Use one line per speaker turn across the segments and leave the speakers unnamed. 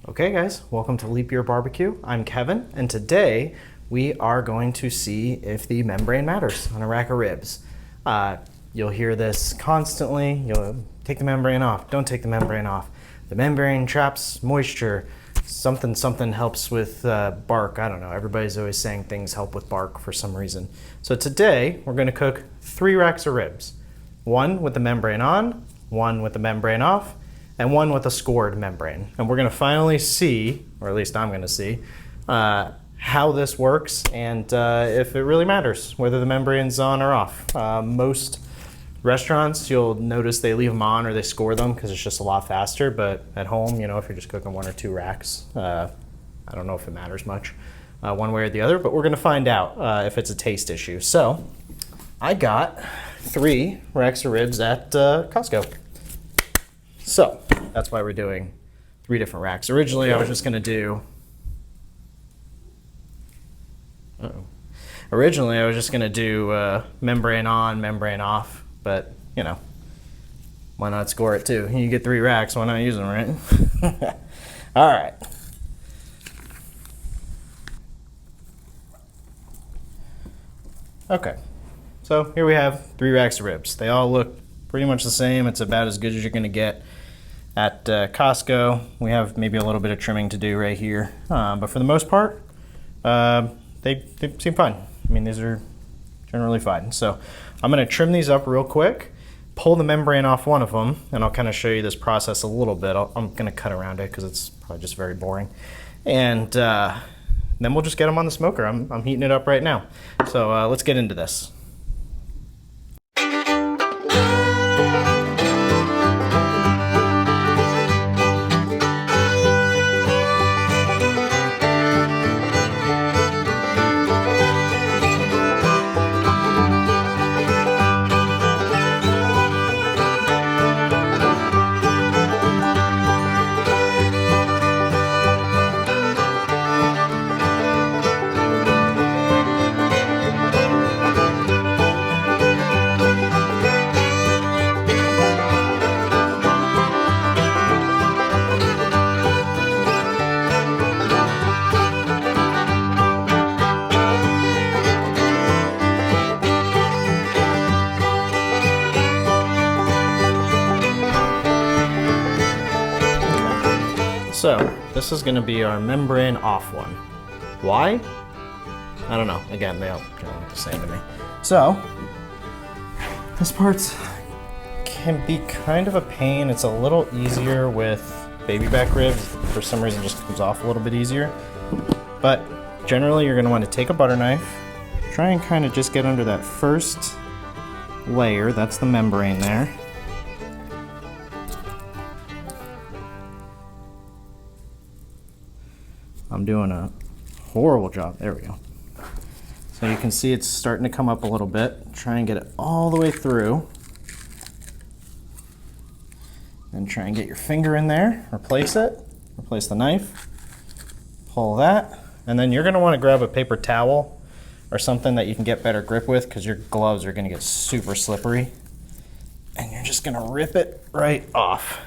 Okay guys, welcome to Leap Year Barbecue. I'm Kevin, and today we are going to see if the membrane matters on a rack of ribs. You'll hear this constantly. You'll take the membrane off, don't take the membrane off. The membrane traps moisture, something helps with bark. I don't know, everybody's always saying things help with bark for some reason. So today we're gonna cook 3 racks of ribs. One with the membrane on, one with the membrane off, and one with a scored membrane. And we're gonna finally see, or at least I'm gonna see, how this works and if it really matters, whether the membrane's on or off. Most restaurants, you'll notice they leave them on or they score them because it's just a lot faster, but at home, you know, if you're just cooking 1 or 2 racks, I don't know if it matters much one way or the other, but we're gonna find out if it's a taste issue. So, I got 3 racks of ribs at Costco. So, that's why we're doing 3 different racks. Originally, I was just gonna do, membrane on, membrane off, but you know, why not score it too? You get 3 racks, why not use them, right? All right. Okay, so here we have 3 racks of ribs. They all look pretty much the same. It's about as good as you're gonna get at Costco. We have maybe a little bit of trimming to do right here, but for the most part, they seem fine. I mean, these are generally fine. So I'm gonna trim these up real quick, pull the membrane off one of them, and I'll kind of show you this process a little bit. I'm gonna cut around it because it's probably just very boring. And then we'll just get them on the smoker. I'm heating it up right now. So let's get into this. So, this is gonna be our membrane off one. Why? I don't know. Again, they all look the same to me. So, this part can be kind of a pain. It's a little easier with baby back ribs. For some reason, it just comes off a little bit easier. But generally, you're gonna want to take a butter knife, try and kind of just get under that first layer. That's the membrane there. I'm doing a horrible job. There we go. So you can see it's starting to come up a little bit. Try and get it all the way through. And try and get your finger in there. Replace it. Replace the knife. Pull that. And then you're going to want to grab a paper towel or something that you can get better grip with because your gloves are going to get super slippery. And you're just going to rip it right off.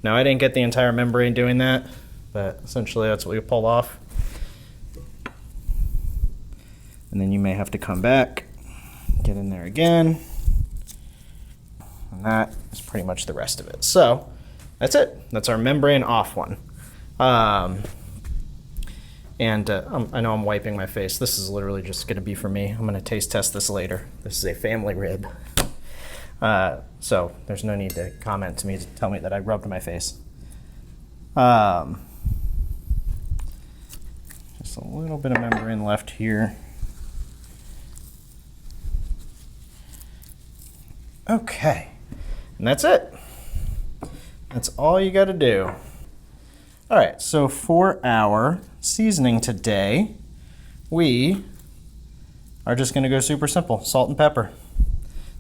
Now I didn't get the entire membrane doing that, but essentially that's what you pull off. And then you may have to come back, get in there again. And that is pretty much the rest of it. So that's it. That's our membrane off one. I know I'm wiping my face. This is literally just gonna be for me. I'm gonna taste test this later. This is a family rib. So there's no need to comment to me to tell me that I rubbed my face. Just a little bit of membrane left here. Okay, and that's it. That's all you got to do. All right, so for our seasoning today, we are just going to go super simple, salt and pepper.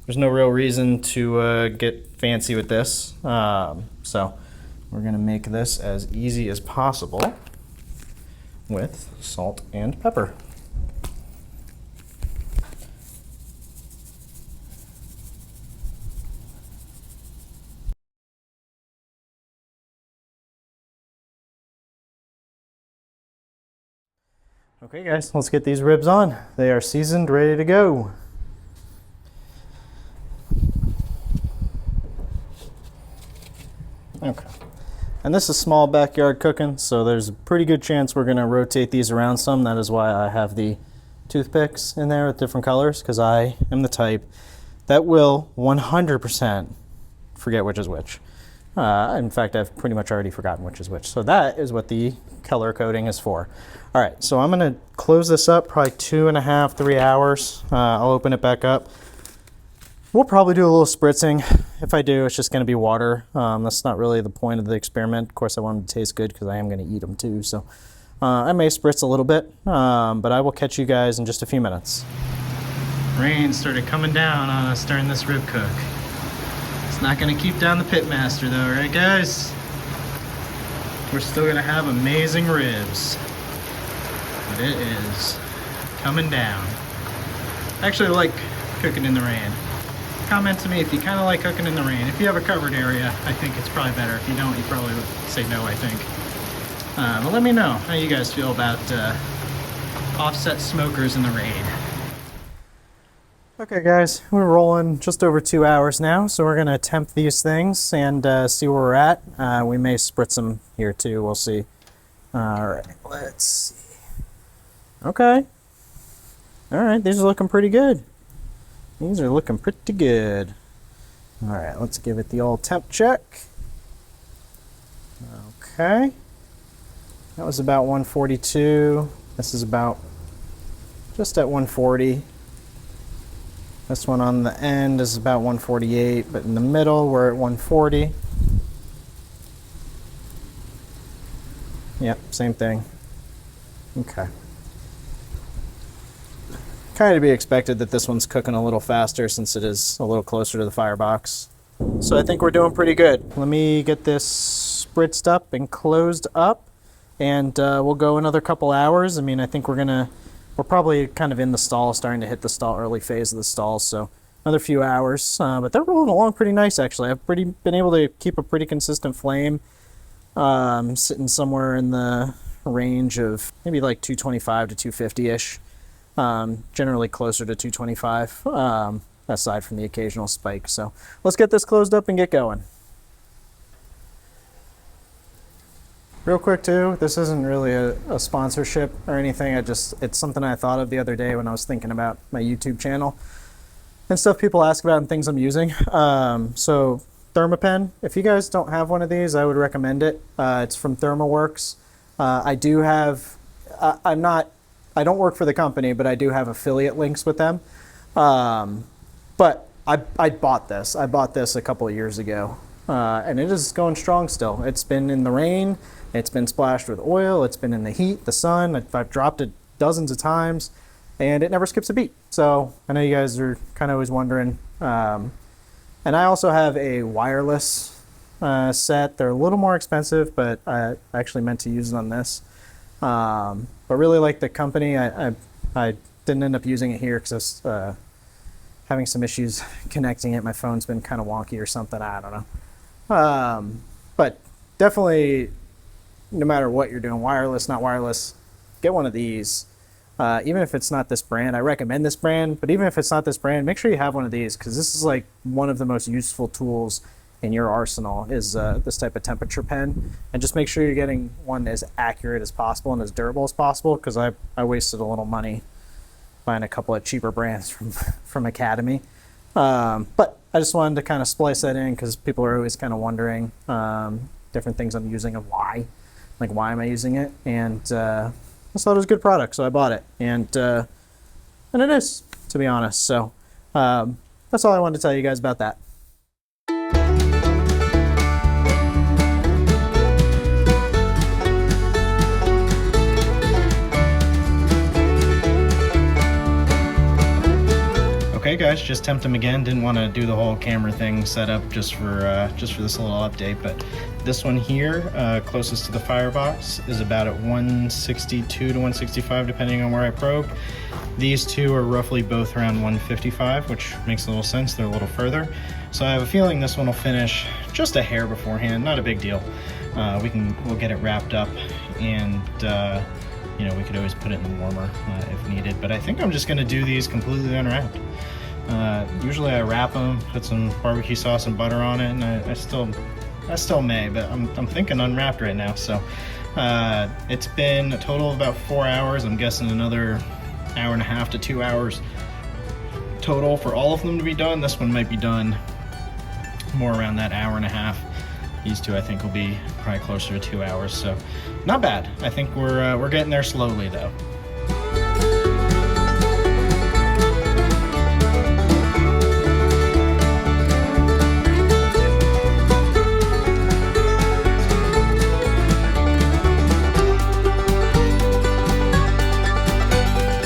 There's no real reason to get fancy with this, so we're going to make this as easy as possible with salt and pepper. Okay guys, let's get these ribs on. They are seasoned, ready to go. Okay. And this is small backyard cooking, so there's a pretty good chance we're gonna rotate these around some. That is why I have the toothpicks in there with different colors, because I am the type that will 100% forget which is which. In fact, I've pretty much already forgotten which is which. So that is what the color coding is for. All right, so I'm gonna close this up probably 2.5, 3 hours. I'll open it back up. We'll probably do a little spritzing. If I do, it's just gonna be water. That's not really the point of the experiment. Of course, I want them to taste good because I am gonna eat them too. So I may spritz a little bit, but I will catch you guys in just a few minutes. Rain started coming down on us during this rib cook. It's not gonna keep down the pitmaster though, right guys? We're still gonna have amazing ribs. But it is coming down. I actually like cooking in the rain. Comment to me if you kind of like cooking in the rain. If you have a covered area, I think it's probably better. If you don't, you probably would say no, I think. But let me know how you guys feel about offset smokers in the rain. Okay guys, we're rolling just over 2 hours now, so we're gonna temp these things and see where we're at. We may spritz them here too, we'll see. All right, let's see. Okay. All right, these are looking pretty good. These are looking pretty good. All right, let's give it the old temp check. Okay. That was about 142. This is about just at 140. This one on the end is about 148, but in the middle we're at 140. Yep, same thing. Okay. Kind of to be expected that this one's cooking a little faster since it is a little closer to the firebox. So I think we're doing pretty good. Let me get this spritzed up and closed up, and we'll go another couple hours. I mean, I think we're probably kind of in the stall, starting to hit the stall, early phase of the stall, so another few hours. But they're rolling along pretty nice, actually. I've been able to keep a pretty consistent flame, sitting somewhere in the range of maybe like 225 to 250-ish. Generally closer to 225, aside from the occasional spike. So let's get this closed up and get going. Real quick too, this isn't really a sponsorship or anything. It's something I thought of the other day when I was thinking about my YouTube channel and stuff people ask about and things I'm using. So Thermopen, if you guys don't have one of these, I would recommend it. It's from Thermoworks. I do have, I don't work for the company, but I do have affiliate links with them. But I bought this. I bought this a couple of years ago, and it is going strong still. It's been in the rain. It's been splashed with oil. It's been in the heat, the sun. I've dropped it dozens of times, and it never skips a beat. So I know you guys are kind of always wondering. And I also have a wireless set. They're a little more expensive, but I actually meant to use it on this. But really like the company. I didn't end up using it here because I was having some issues connecting it. My phone's been kind of wonky or something. I don't know. But definitely, no matter what you're doing, wireless, not wireless, get one of these. Even if it's not this brand, I recommend this brand. But even if it's not this brand, make sure you have one of these, because this is like one of the most useful tools in your arsenal is this type of temperature pen. And just make sure you're getting one as accurate as possible and as durable as possible, because I wasted a little money buying a couple of cheaper brands from Academy. But I just wanted to kind of splice that in because people are always kind of wondering different things I'm using and why. Like, why am I using it? And I just thought it was a good product, so I bought it. And it is, to be honest. So that's all I wanted to tell you guys about that. Okay guys, just temped them again. Didn't want to do the whole camera thing set up just for this little update, but this one here, closest to the firebox, is about at 162 to 165 depending on where I probe. These two are roughly both around 155, which makes a little sense. They're a little further. So I have a feeling this one will finish just a hair beforehand. Not a big deal. We'll get it wrapped up and you know, we could always put it in the warmer if needed. But I think I'm just gonna do these completely unwrapped. Usually I wrap them, put some barbecue sauce and butter on it, and I still may, but I'm thinking unwrapped right now. So it's been a total of about 4 hours. I'm guessing another hour and a half to 2 hours total for all of them to be done. This one might be done more around that hour and a half. These two I think will be probably closer to 2 hours, so not bad. I think we're getting there slowly though.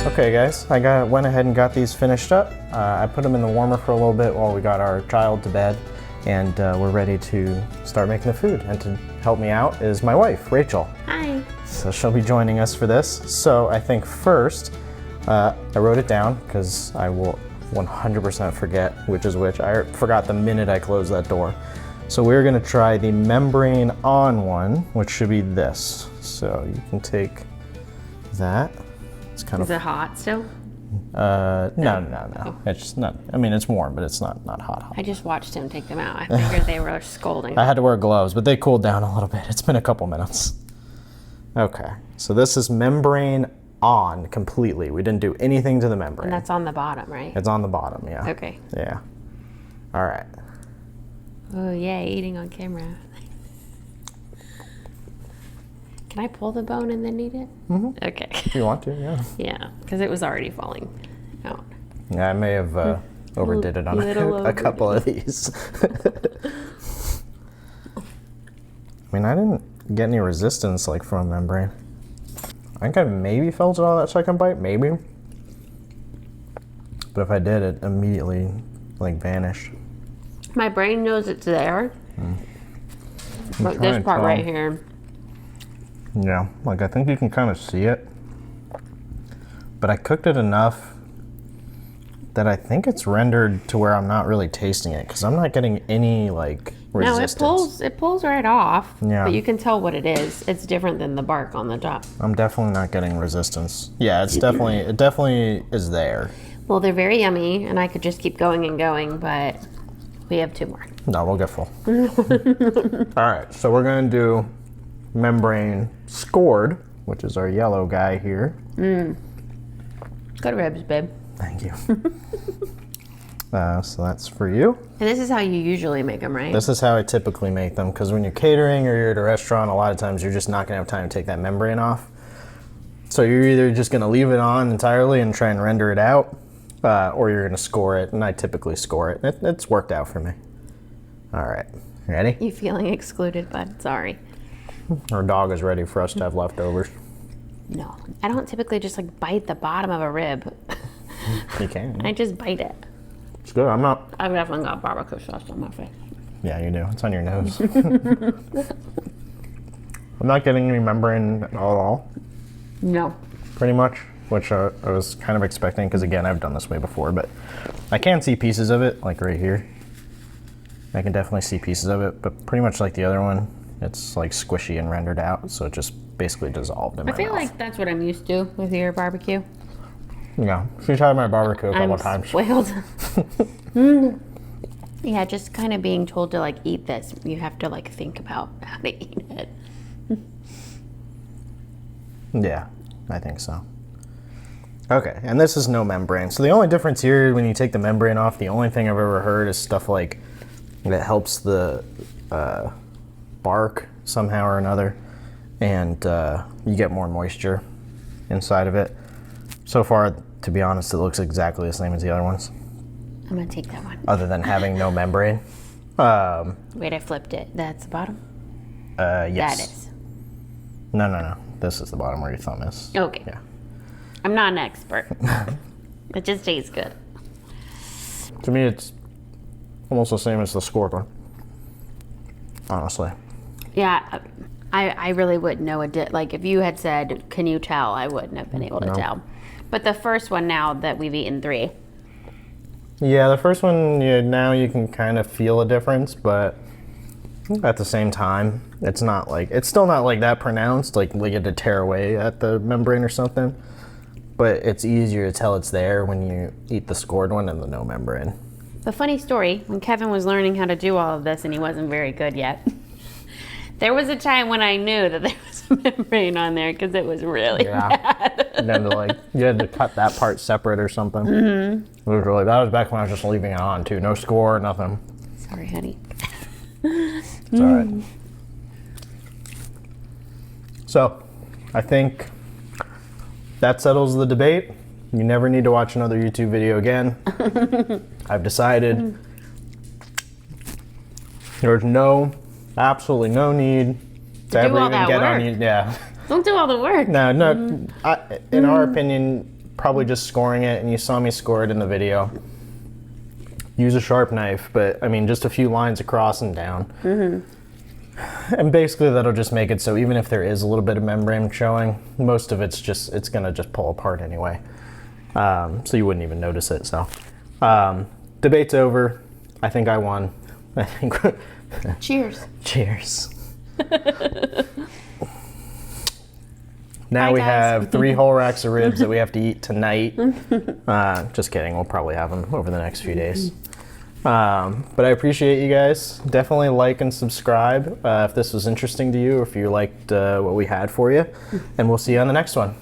Okay guys, I went ahead and got these finished up. I put them in the warmer for a little bit while we got our child to bed, and we're ready to start making the food. And to help me out is my wife, Rachel.
Hi.
So she'll be joining us for this. So I think first, I wrote it down because I will 100% forget which is which. I forgot the minute I closed that door. So we're gonna try the membrane on one, which should be this. So you can take that. It's kind
Is it hot still?
No.
Oh.
It's not, I mean, it's warm, but it's not hot.
I just watched him take them out. I figured they were scolding.
I had to wear gloves, but they cooled down a little bit. It's been a couple minutes. Okay, so this is membrane on completely. We didn't do anything to the membrane.
And that's on the bottom, right?
It's on the bottom, yeah.
Okay.
Yeah. All right.
Oh, yay, eating on camera. Can I pull the bone and then eat it?
Mm-hmm.
Okay.
If you want to, yeah.
Yeah, because it was already falling out.
Yeah, I may have overdid it on a couple of these. I mean, I didn't get any resistance like from a membrane. I think I maybe felt it on that second bite, maybe. But if I did, it immediately like vanished.
My brain knows it's there. But this part right here.
Yeah, like I think you can kind of see it. But I cooked it enough that I think it's rendered to where I'm not really tasting it because I'm not getting any like resistance.
No, it pulls right off.
Yeah.
But you can tell what it is. It's different than the bark on the top.
I'm definitely not getting resistance. Yeah, it definitely is there.
Well, they're very yummy, and I could just keep going and going, but we have 2 more.
No, we'll get full. All right, so we're gonna do membrane scored, which is our yellow guy here.
Good ribs, babe.
Thank you. So that's for you.
And this is how you usually make them, right?
This is how I typically make them, because when you're catering or you're at a restaurant, a lot of times you're just not gonna have time to take that membrane off. So you're either just gonna leave it on entirely and try and render it out, or you're gonna score it, and I typically score it. It's worked out for me. All right, ready?
You feeling excluded, bud? Sorry.
Our dog is ready for us to have leftovers.
No, I don't typically just like bite the bottom of a rib.
You can.
I just bite it.
It's good. I'm not.
I've definitely got barbecue sauce on my face.
Yeah, you do. It's on your nose. I'm not getting any membrane at all.
No.
Pretty much, which I was kind of expecting because again, I've done this way before, but I can see pieces of it, like right here. I can definitely see pieces of it, but pretty much like the other one, it's like squishy and rendered out, so it just basically dissolved in my mouth.
I feel like that's what I'm used to with your barbecue.
Yeah, she's had my barbecue a couple times.
Spoiled. Yeah, just kind of being told to like eat this. You have to like think about how to eat it.
Yeah, I think so. Okay, and this is no membrane. So the only difference here, when you take the membrane off, the only thing I've ever heard is stuff like that helps the bark somehow or another, and you get more moisture inside of it. So far, to be honest, it looks exactly the same as the other ones.
I'm gonna take that one.
Other than having no membrane.
Wait, I flipped it. That's the bottom?
Yes.
That is.
No. This is the bottom where your thumb is.
Okay.
Yeah.
I'm not an expert. It just tastes good.
To me, it's almost the same as the scored one. Honestly.
Yeah, I really wouldn't know like if you had said, can you tell, I wouldn't have been able to tell. But the first one now that we've eaten 3.
Yeah, the first one, now you can kind of feel a difference, but At the same time, it's still not like that pronounced, like you had to tear away at the membrane or something. But it's easier to tell it's there when you eat the scored one and the no membrane.
The funny story, when Kevin was learning how to do all of this and he wasn't very good yet, there was a time when I knew that there was a membrane on there because it was really bad.
And then you had to cut that part separate or something. Mm-hmm. That was back when I was just leaving it on too. No score, nothing.
Sorry, honey.
It's all right. So, I think that settles the debate. You never need to watch another YouTube video again. I've decided there's absolutely no need to ever even get on YouTube. Yeah.
Don't do all the work.
No. In our opinion, probably just scoring it, and you saw me score it in the video. Use a sharp knife, but I mean, just a few lines across and down. Mm-hmm. And basically that'll just make it so even if there is a little bit of membrane showing, most of it's gonna just pull apart anyway. So you wouldn't even notice it, so. Debate's over. I think I won. I think.
Cheers.
Cheers. Now we have 3 whole racks of ribs that we have to eat tonight. Just kidding, we'll probably have them over the next few days. But I appreciate you guys. Definitely like and subscribe if this was interesting to you, or if you liked what we had for you. And we'll see you on the next one.